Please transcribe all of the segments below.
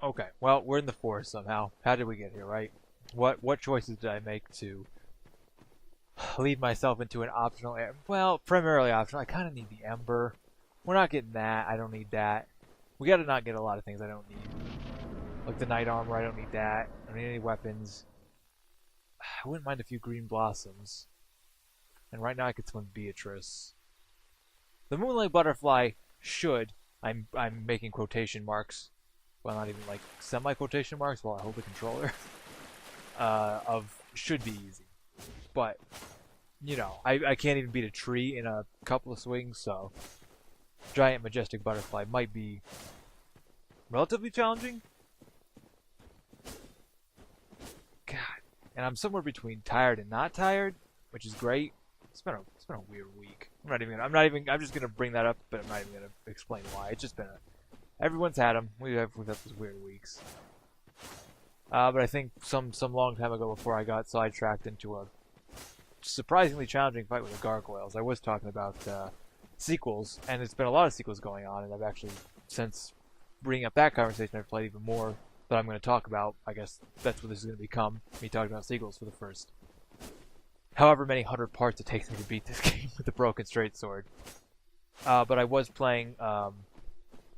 Okay, well, we're in the forest somehow. How did we get here, right? What choices did I make to lead myself into an optional area? Well, primarily optional. I kind of need the Ember. We're not getting that. I don't need that. We gotta not get a lot of things I don't need. Like the Knight Armor, I don't need that. I don't need any weapons. I wouldn't mind a few green blossoms. And right now I could swim Beatrice. The Moonlight Butterfly should, I'm making quotation marks, well not even like semi-quotation marks while I hold the controller, of should be easy. But, you know, I can't even beat a tree in a couple of swings, so Giant Majestic Butterfly might be relatively challenging. God, and I'm somewhere between tired and not tired, which is great. It's been a weird week. I'm just gonna bring that up, but I'm not even gonna explain why. It's just been everyone's had them. We've had those weird weeks. But I think some long time ago, before I got sidetracked into a surprisingly challenging fight with the gargoyles, I was talking about sequels, and there's been a lot of sequels going on, and I've actually, since bringing up that conversation, I've played even more that I'm going to talk about. I guess that's what this is going to become, me talking about sequels for the first however many 100 parts it takes me to beat this game with the broken straight sword. But I was playing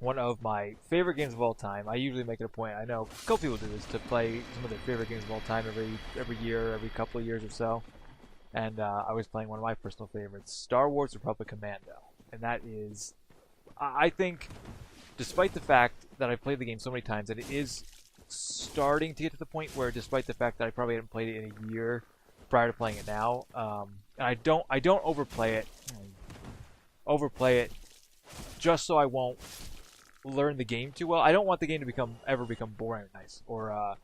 one of my favorite games of all time. I usually make it a point, I know a couple people do this, to play some of their favorite games of all time every year, every couple of years or so. And I was playing one of my personal favorites, Star Wars Republic Commando. And that is, I think, despite the fact that I've played the game so many times, that it is starting to get to the point where, despite the fact that I probably haven't played it in a year prior to playing it now, and I don't overplay it just so I won't learn the game too well. I don't want the game to ever become boring or nice, or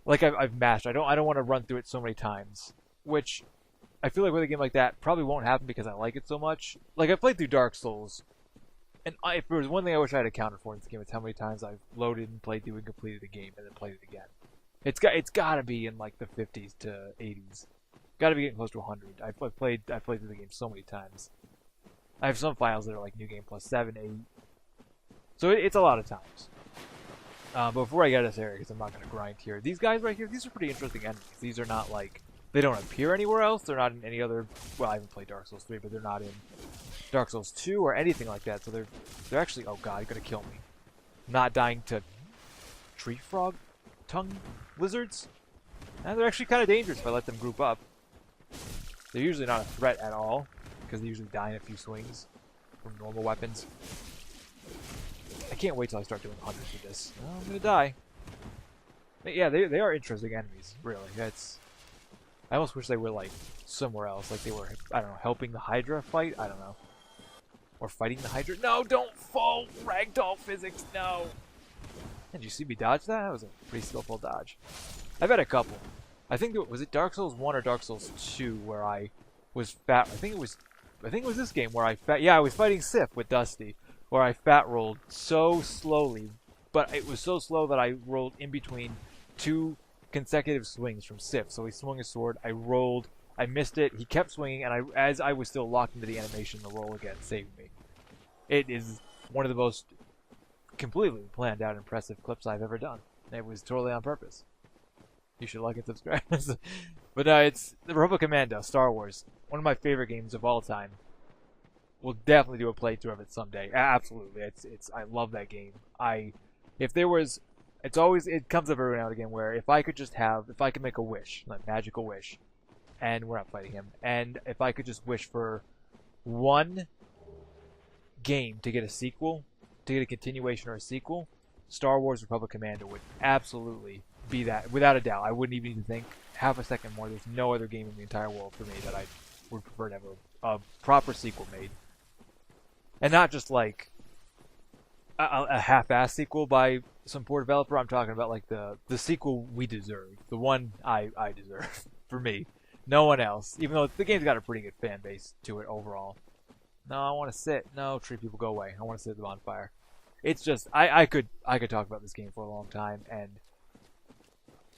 like I've mashed. I don't want to run through it so many times, which I feel like with a game like that probably won't happen because I like it so much. Like, I played through Dark Souls, and if there was one thing I wish I had accounted for in this game, it's how many times I've loaded and played through and completed the game and then played it again. It's got to be in like the 50s to 80s. Got to be getting close to 100. I've played through the game so many times. I have some files that are like New Game Plus 7, 8. So it's a lot of times. But before I get to this area, because I'm not going to grind here, these guys right here, these are pretty interesting enemies. These are not like, they don't appear anywhere else. They're not in any other, well, I haven't played Dark Souls 3, but they're not in Dark Souls 2 or anything like that. So they're actually, oh god, you're going to kill me. Not dying to tree frog tongue lizards. And they're actually kind of dangerous if I let them group up. They're usually not a threat at all, because they usually die in a few swings from normal weapons. I can't wait till I start doing hundreds of this. Oh, I'm gonna die. But yeah, they are interesting enemies, really. I almost wish they were like somewhere else, like they were, I don't know, helping the Hydra fight? I don't know. Or fighting the Hydra? No, don't fall! Ragdoll physics, no! Did you see me dodge that? That was a pretty skillful dodge. I've had a couple. I think, was it Dark Souls 1 or Dark Souls 2 where I was fat? I think it was this game where I was fighting Sif with Dusty, where I fat rolled so slowly, but it was so slow that I rolled in between two consecutive swings from Sif. So he swung his sword, I rolled, I missed it, he kept swinging, and as I was still locked into the animation, the roll again saved me. It is one of the most completely planned out impressive clips I've ever done. It was totally on purpose. You should like and subscribe. But it's the Republic Commando, Star Wars. One of my favorite games of all time. We'll definitely do a playthrough of it someday. Absolutely. I love that game. It comes up every now and again where if I could make a wish, like magical wish, and we're not fighting him, and if I could just wish for one game to get a sequel, to get a continuation or a sequel, Star Wars Republic Commando would absolutely be that, without a doubt. I wouldn't even need to think half a second more. There's no other game in the entire world for me that I would prefer to have a proper sequel made. And not just like a half-assed sequel by some poor developer. I'm talking about like the sequel we deserve. The one I deserve, for me. No one else. Even though the game's got a pretty good fan base to it overall. No, I want to sit. No, tree people, go away. I want to sit at the bonfire. It's just, I could talk about this game for a long time, and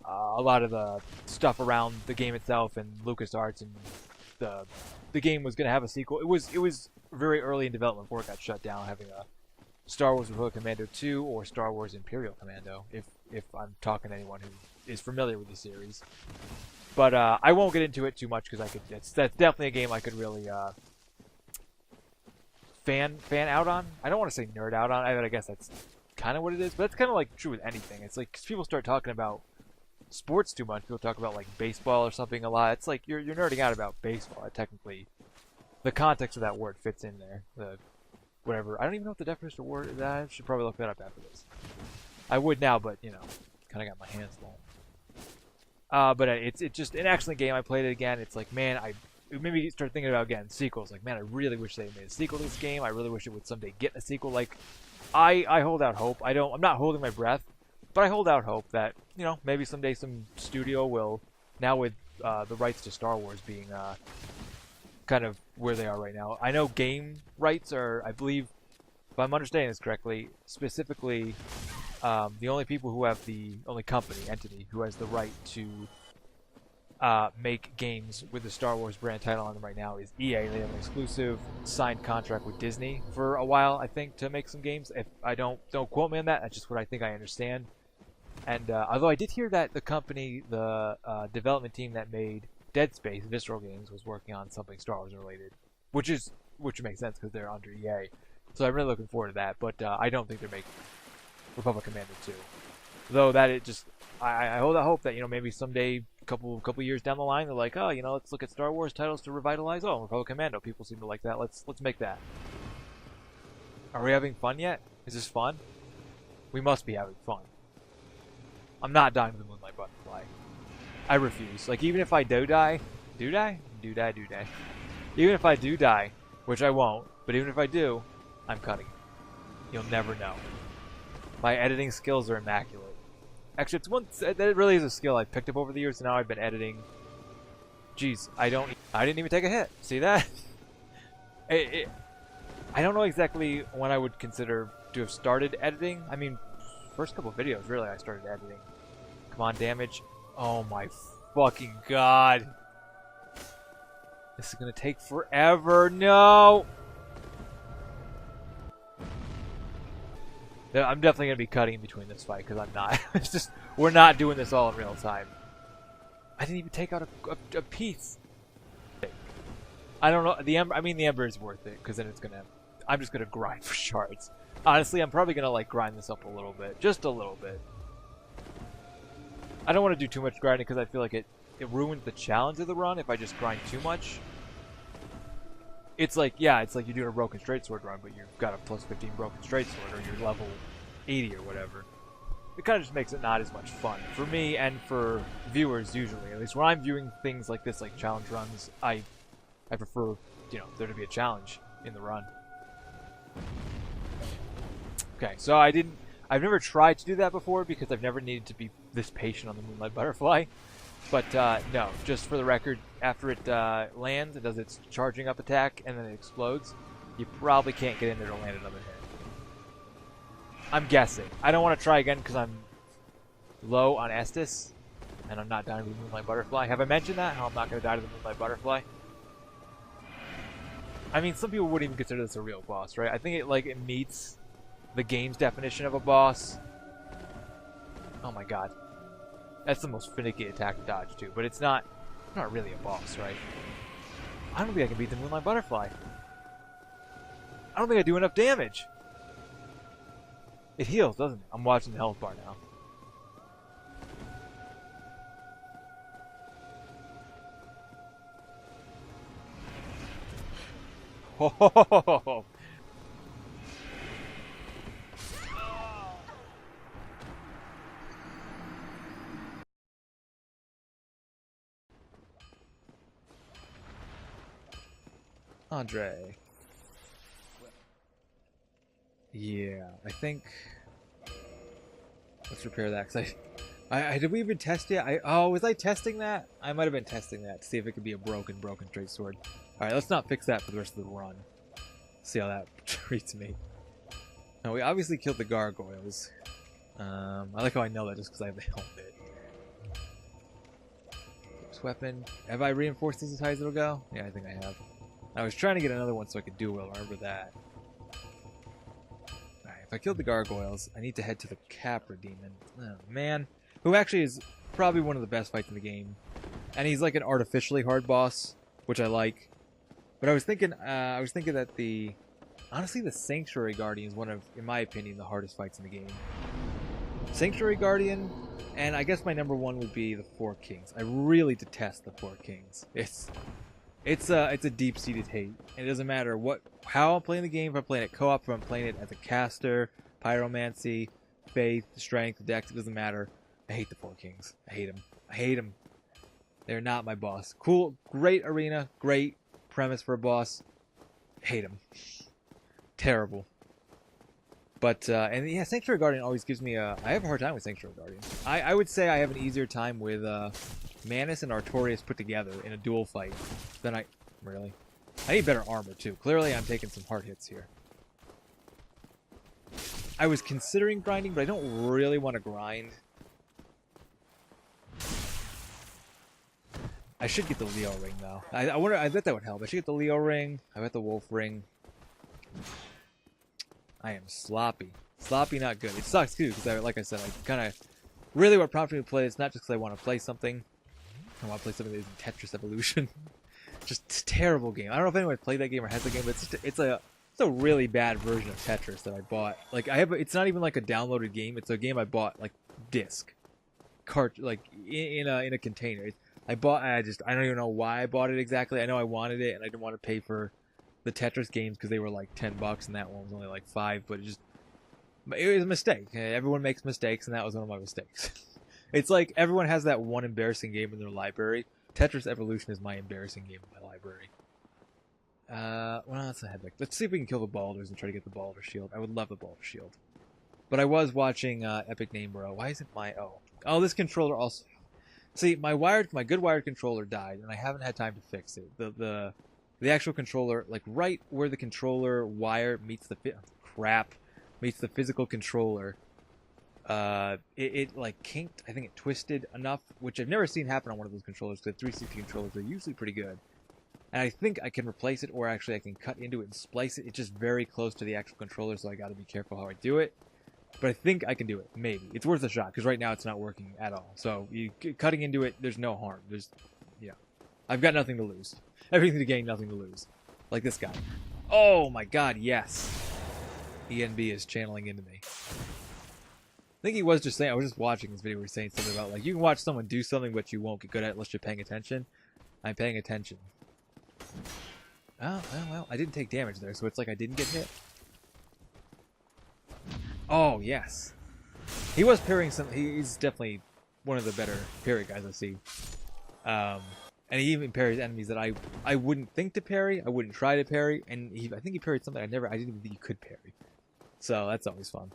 a lot of the stuff around the game itself and LucasArts and the game was going to have a sequel. It was very early in development before it got shut down, having Star Wars Republic Commando 2 or Star Wars Imperial Commando, if I'm talking to anyone who is familiar with the series. But I won't get into it too much because that's definitely a game I could really fan out on. I don't want to say nerd out on. I guess that's kind of what it is, but that's kind of like true with anything. It's like 'cause people start talking about sports too much. People talk about like baseball or something a lot. It's like you're nerding out about baseball. Technically, the context of that word fits in there. Whatever. I don't even know what the definition of word is. I should probably look that up after this. I would now, but you know, kind of got my hands full. But it's just an excellent game. I played it again. It's like, man, it made me start thinking about again sequels. Like, man, I really wish they made a sequel to this game. I really wish it would someday get a sequel. Like, I hold out hope. I'm not holding my breath, but I hold out hope that, you know, maybe someday some studio will, now with the rights to Star Wars being kind of where they are right now. I know game rights are, I believe, if I'm understanding this correctly, specifically the only people who have the only entity who has the right to make games with the Star Wars brand title on them right now is EA. They have an exclusive signed contract with Disney for a while, I think, to make some games. If I don't quote me on that. That's just what I think I understand. And although I did hear that the company, the development team that made Dead Space, Visceral Games, was working on something Star Wars related, which makes sense because they're under EA. So I'm really looking forward to that. But I don't think they're making Republic Commando 2. Though that it just, I hold out hope that, you know, maybe someday, couple years down the line, they're like, oh, you know, let's look at Star Wars titles to revitalize. Oh, Republic Commando, people seem to like that. Let's make that. Are we having fun yet? Is this fun? We must be having fun. I'm not dying to the Moonlight Butterfly. I refuse. Like, even if I do die, even if I do die, which I won't, but even if I do, I'm cutting it. You'll never know. My editing skills are immaculate. Actually, that really is a skill I picked up over the years, and now I've been editing. Jeez, I didn't even take a hit. See that? I don't know exactly when I would consider to have started editing. I mean, first couple of videos, really, I started editing. Come on, damage. Oh my fucking god. This is gonna take forever. No! I'm definitely going to be cutting in between this fight because I'm not. It's just, we're not doing this all in real time. I didn't even take out a piece. I don't know. The Ember is worth it because then it's going to, I'm just going to grind for shards. Honestly, I'm probably going to like grind this up a little bit. Just a little bit. I don't want to do too much grinding because I feel like it ruins the challenge of the run if I just grind too much. It's like, yeah, it's like you're doing a broken straight sword run, but you've got a plus 15 broken straight sword, or you're level 80 or whatever. It kind of just makes it not as much fun. For me and for viewers, usually. At least when I'm viewing things like this, like challenge runs, I prefer, you know, there to be a challenge in the run. Okay, so I've never tried to do that before because I've never needed to be this patient on the Moonlight Butterfly. But no, just for the record, after it lands, it does its charging up attack, and then it explodes. You probably can't get in there to land another hit. I'm guessing. I don't want to try again because I'm low on Estus, and I'm not dying to the Moonlight Butterfly. Have I mentioned that? How I'm not going to die to the Moonlight Butterfly? I mean, some people wouldn't even consider this a real boss, right? I think it meets the game's definition of a boss. Oh my god. That's the most finicky attack to dodge too, but it's not really a boss, right? I don't think I can beat the Moonlight Butterfly. I don't think I do enough damage. It heals, doesn't it? I'm watching the health bar now. Oh, Andre. Yeah, I think. Let's repair that because did we even test it? Was I testing that? I might have been testing that to see if it could be a broken straight sword. All right, let's not fix that for the rest of the run. See how that treats me. Now we obviously killed the gargoyles. I like how I know that just because I have the helmet. This weapon. Have I reinforced this as high as it'll go? Yeah, I think I have. I was trying to get another one so I could do well. Remember that. Alright. if I killed the gargoyles, I need to head to the Capra Demon. Oh, man. Who actually is probably one of the best fights in the game. And he's like an artificially hard boss, which I like. But I was thinking that honestly, the Sanctuary Guardian is one of, in my opinion, the hardest fights in the game. Sanctuary Guardian, and I guess my number one would be the Four Kings. I really detest the Four Kings. It's a deep-seated hate. And it doesn't matter how I'm playing the game, if I'm playing it co-op, if I'm playing it as a caster, pyromancy, faith, strength, dex, it doesn't matter. I hate the Four Kings. I hate them. I hate them. They're not my boss. Cool, great arena, great premise for a boss. Hate them. Terrible. But, and yeah, Sanctuary Guardian always gives me I have a hard time with Sanctuary Guardian. I would say I have an easier time with, Manus and Artorias put together in a dual fight than really. I need better armor, too. Clearly, I'm taking some hard hits here. I was considering grinding, but I don't really want to grind. I should get the Leo ring, though. I wonder, I bet that would help. I should get the Leo ring. I bet the Wolf ring. I am sloppy. Sloppy, not good. It sucks, too, because, like I said, I kind of... Really what prompted me to play it's not just because I want to play something. I want to play something that isn't Tetris Evolution. Just a terrible game. I don't know if anyone played that game or has the game, but it's a really bad version of Tetris that I bought. Like, it's not even like a downloaded game. It's a game I bought, like, disc. Like, in a container. I don't even know why I bought it exactly. I know I wanted it, and I didn't want to pay for the Tetris games because they were like $10, and that one was only like $5. But it was a mistake. Everyone makes mistakes, and that was one of my mistakes. It's like everyone has that one embarrassing game in their library. Tetris Evolution is my embarrassing game in my library. Well, let's not head back. Let's see if we can kill the Balders and try to get the Balder Shield. I would love the Balder Shield. But I was watching Epic Name Bro. Why isn't my... Oh, this controller also... See, my good wired controller died, and I haven't had time to fix it. The actual controller, like right where the controller wire meets the physical controller, it like kinked. I think it twisted enough, which I've never seen happen on one of those controllers. Because 360 controllers are usually pretty good, and I think I can replace it, or actually I can cut into it and splice it. It's just very close to the actual controller, so I got to be careful how I do it. But I think I can do it. Maybe it's worth a shot because right now it's not working at all. So cutting into it, there's no harm. I've got nothing to lose. Everything to gain, nothing to lose. Like this guy. Oh my God, yes. ENB is channeling into me. I think he was just saying. I was just watching this video where he was saying something about like you can watch someone do something but you won't get good at it unless you're paying attention. I'm paying attention. Oh well, I didn't take damage there, so it's like I didn't get hit. Oh, yes. He was parrying some... He's definitely one of the better parry guys I see. And he even parries enemies that I wouldn't think to parry. I wouldn't try to parry. And I think he parried something I didn't even think you could parry. So that's always fun.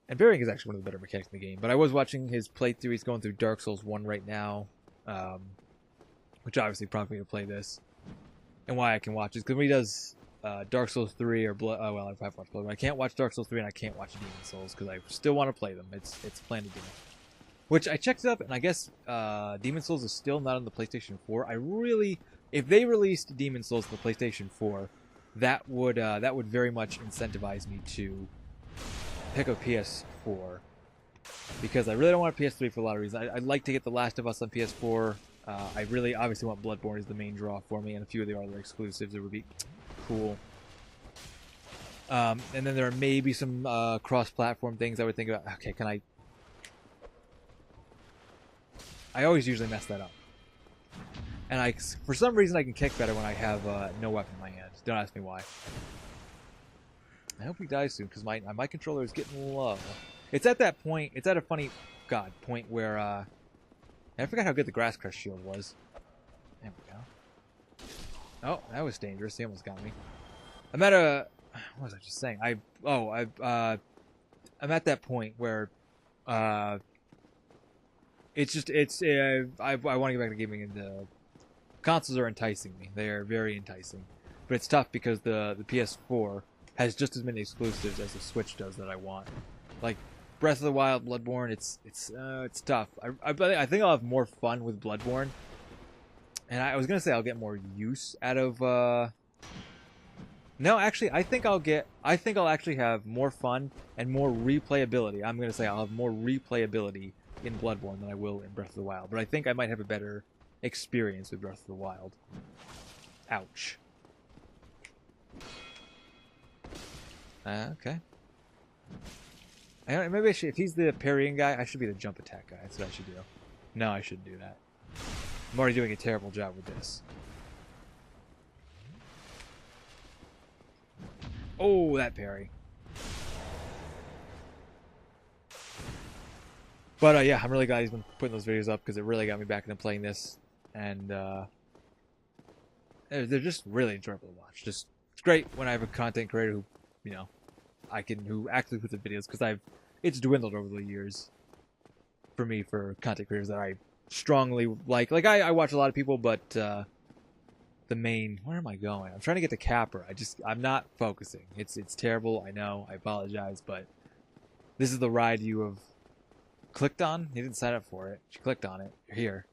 And parrying is actually one of the better mechanics in the game. But I was watching his playthrough. He's going through Dark Souls 1 right now. Which obviously prompted me to play this. And why I can watch it is because when he does... Dark Souls 3 or Blood... Oh, well, I've watched Blood. I can't watch Dark Souls 3 and I can't watch Demon Souls because I still want to play them. It's planned to do. Which I checked up and I guess Demon Souls is still not on the PlayStation 4. If they released Demon Souls for the PlayStation 4, that would very much incentivize me to pick a PS4 because I really don't want a PS3 for a lot of reasons. I'd like to get The Last of Us on PS4. I really obviously want Bloodborne as the main draw for me and a few of the other exclusives that would be cool. And then there are maybe some cross-platform things I would think about. Okay, can I always usually mess that up. And for some reason I can kick better when I have no weapon in my hand. Don't ask me why. I hope he dies soon because my controller is getting low. It's at that point. It's at a funny point where I forgot how good the Grass Crest shield was. There we go. Oh, that was dangerous. He almost got me. I'm at a... What was I just saying? I'm at that point where... I want to get back to gaming, and the consoles are enticing me. They are very enticing. But it's tough because the PS4 has just as many exclusives as the Switch does that I want. Like, Breath of the Wild, Bloodborne, it's tough. I think I'll have more fun with Bloodborne. And I was going to say I'll get more use out of No, actually, I think I'll actually have more fun and more replayability. I'm gonna say I'll have more replayability in Bloodborne than I will in Breath of the Wild. But I think I might have a better experience with Breath of the Wild. Ouch. Okay. Maybe I should, if he's the parrying guy, I should be the jump attack guy. That's what I should do. No, I shouldn't do that. I'm already doing a terrible job with this. Oh, that parry. But yeah, I'm really glad he's been putting those videos up because it really got me back into playing this. And they're just really enjoyable to watch. Just it's great when I have a content creator who, you know, who actually puts up videos because it's dwindled over the years for me for content creators that I strongly like. Like I watch a lot of people, but the main, where am I going? I'm trying to get to Capra. I'm not focusing. It's terrible. I know. I apologize, but this is the ride you have clicked on. You didn't sign up for it. You clicked on it. You're here.